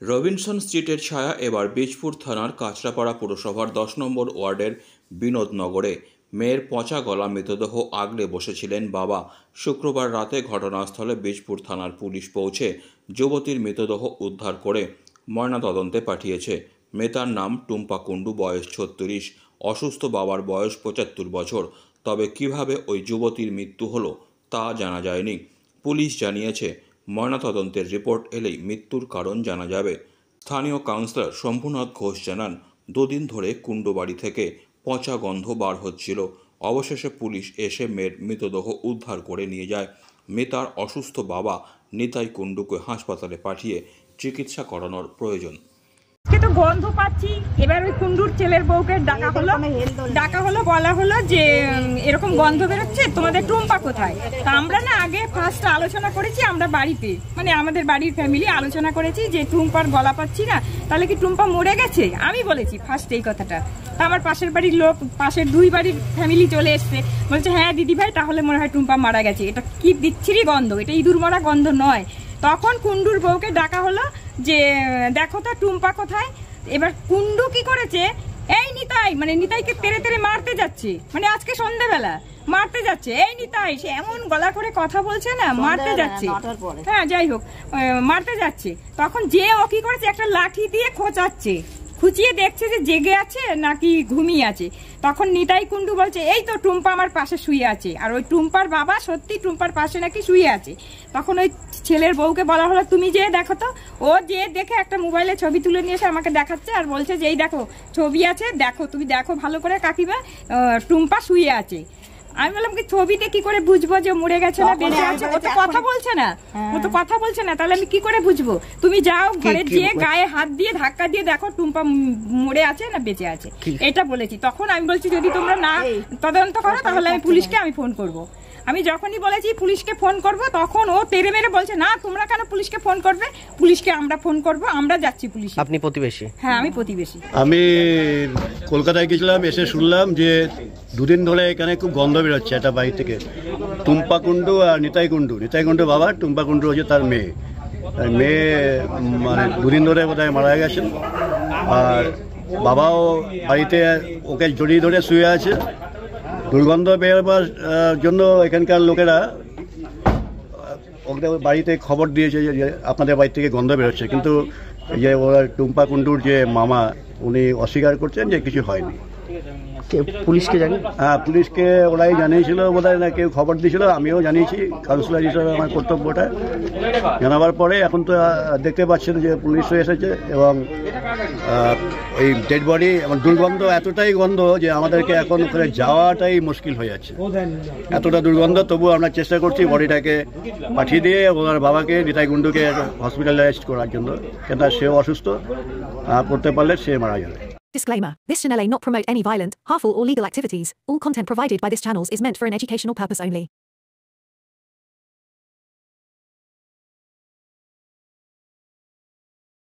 Robinson স্ট্রিটের ছায়া এবার বীজপুর থানার কাঁচরাপাড়া পুরসভার 10 নম্বর ওয়ার্ডের বিনোদনগরে। মেয়ের পচা গলা মৃতদেহ আগলে বসেছিলেন বাবা। শুক্রবার রাতে ঘটনাস্থলে বীজপুর থানার পুলিশ পৌঁছে যুবতীর মৃতদেহ উদ্ধার করে ময়নাতদন্তে পাঠিয়েছে। মৃতার নাম টুম্পা কুণ্ডু, বয়স 36। অসুস্থ বাবার বয়স 75 বছর। তবে কিভাবে ওই যুবতীর মৃত্যু হলো তা জানা যায়নি। পুলিশ জানিয়েছে ময়নাতদন্তের রিপোর্ট এলেই মৃত্যুর কারণ জানা যাবে। স্থানীয় কাউন্সিলর শম্ভুনাথ ঘোষ জানান, দুদিন ধরে কুণ্ডু বাড়ি থেকে পচা গন্ধ বার হচ্ছিল। অবশেষে পুলিশ এসে মেয়ের মৃতদেহ উদ্ধার করে নিয়ে যায়। মৃতার অসুস্থ বাবা নিতাই কুণ্ডুকে হাসপাতালে পাঠিয়ে চিকিৎসা করানোর প্রয়োজন। তো গন্ধ পাচ্ছি। এবার ওই কুণ্ডুর ছেলের বউকে ডাকা হলো বলা হলো যে এরকম গন্ধ বেরোচ্ছে, তোমাদের টুম্পা কোথায়? তা আমরা না আগে ফার্স্ট আলোচনা করেছি, আমরা বাড়িতে মানে আমাদের বাড়ির ফ্যামিলি আলোচনা করেছি যে টুম্পার গলা পাচ্ছি না, তাহলে কি টুম্পা মরে গেছে? আমি বলেছি ফার্স্ট এই কথাটা। তা আমার পাশের বাড়ির লোক, পাশের দুই বাড়ির ফ্যামিলি চলে এসছে, বলছে হ্যাঁ দিদি ভাই তাহলে মনে হয় টুম্পা মারা গেছে। এটা কি বিচ্ছিরি গন্ধ, এটা ইঁদুর মরা গন্ধ নয়। তখন কুণ্ডুর বউকে ডাকা হলো যে দেখো তো টুম্পা কোথায়। এবার কুণ্ডু কি করেছে, এই নিতাই মানে নিতাইকে তেড়ে তেড়ে মারতে যাচ্ছে, মানে আজকে সন্ধ্যাবেলা মারতে যাচ্ছে। এই নিতাই, সে এমন গলা করে কথা বলছে না, মারতে যাচ্ছে। হ্যাঁ যাই হোক, মারতে যাচ্ছে। তখন যে ও কি করেছে, একটা লাঠি দিয়ে খোঁচাচ্ছে, খুঁচিয়ে দেখছে যে জেগে আছে নাকি ঘুমিয়ে আছে। তখন নিতাই কুণ্ডু বলছে এই তো টুম্পা আমার পাশে শুয়ে আছে। আর ওই টুম্পার বাবা সত্যি টুম্পার পাশে নাকি শুয়ে আছে। তখন ওই ছেলের বউকে বলা হলো তুমি যে দেখো তো। ও যে দেখে একটা মোবাইলে ছবি তুলে নিয়ে এসে আমাকে দেখাচ্ছে আর বলছে যে এই দেখো ছবি আছে, দেখো তুমি দেখো ভালো করে কাকিমা, টুম্পা শুয়ে আছে। আমি বললাম কি ছবিতে কি করে বুঝবো যে মরে গেছে না বেঁচে আছে? ও তো কথা বলছে না, তাহলে আমি কি করে বুঝবো? তুমি যাও ঘরে গিয়ে গায়ে হাত দিয়ে ধাক্কা দিয়ে দেখো টুম্পা মরে আছে না বেঁচে আছে, এটা বলেছি। তখন আমি বলছি যদি তোমরা না তদন্ত করো তাহলে আমি পুলিশকে ফোন করব। আমি যখনই বলেছি পুলিশকে ফোন করব, তখন ও তেরে মেরে বলছে না তোমরা কেন পুলিশকে ফোন করবে, পুলিশকে আমরা ফোন করব, আমরা যাচ্ছি পুলিশ। আপনি প্রতিবেশী? হ্যাঁ আমি প্রতিবেশী। আমি কলকাতায় গেছিলাম, এসে শুনলাম যে দুদিন ধরে এখানে খুব গন্ধ বেরোচ্ছে একটা বাড়ি থেকে। টুম্পা কুণ্ডু আর নিতাই কুণ্ডু বাবা, টুম্পা কুণ্ডু হচ্ছে তার মেয়ে। মানে দুদিন ধরে বোধহয় মারা গেছেন। আর বাবাও বাড়িতে ওকে জড়িয়ে ধরে শুয়ে আছে। দুর্গন্ধ বেরোবার জন্য এখানকার লোকেরা ওদের বাড়িতে খবর দিয়েছে যে আপনাদের বাড়ি থেকে গন্ধ বেরোচ্ছে, কিন্তু যে ওরা টুম্পা কুণ্ডুর যে মামা উনি অস্বীকার করছেন যে কিছু হয়নি। পুলিশকে জানি? হ্যাঁ পুলিশকে ওরাই জানিয়েছিল বোধহয়, না কেউ খবর দিয়েছিল, আমিও জানিয়েছি কাউন্সিলর হিসাবে আমার কর্তব্যটা জানাবার পরে। এখন তো দেখতে পাচ্ছেন যে পুলিশও এসেছে এবং এই ডেড বডি আমার দুর্গন্ধ, এতটাই গন্ধ যে আমাদেরকে এখন ওখানে যাওয়াটাই মুশকিল হয়ে যাচ্ছে, এতটা দুর্গন্ধ। তবু আমরা চেষ্টা করছি বডিটাকে পাঠিয়ে দিয়ে ওনার বাবাকে নিতাই কুণ্ডুকে হসপিটালাইজড করার জন্য, কেন সেও অসুস্থ, করতে পারলে সে মারা যাবে। Disclaimer. This channel may not promote any violent, harmful or legal activities. All content provided by this channel is meant for an educational purpose only.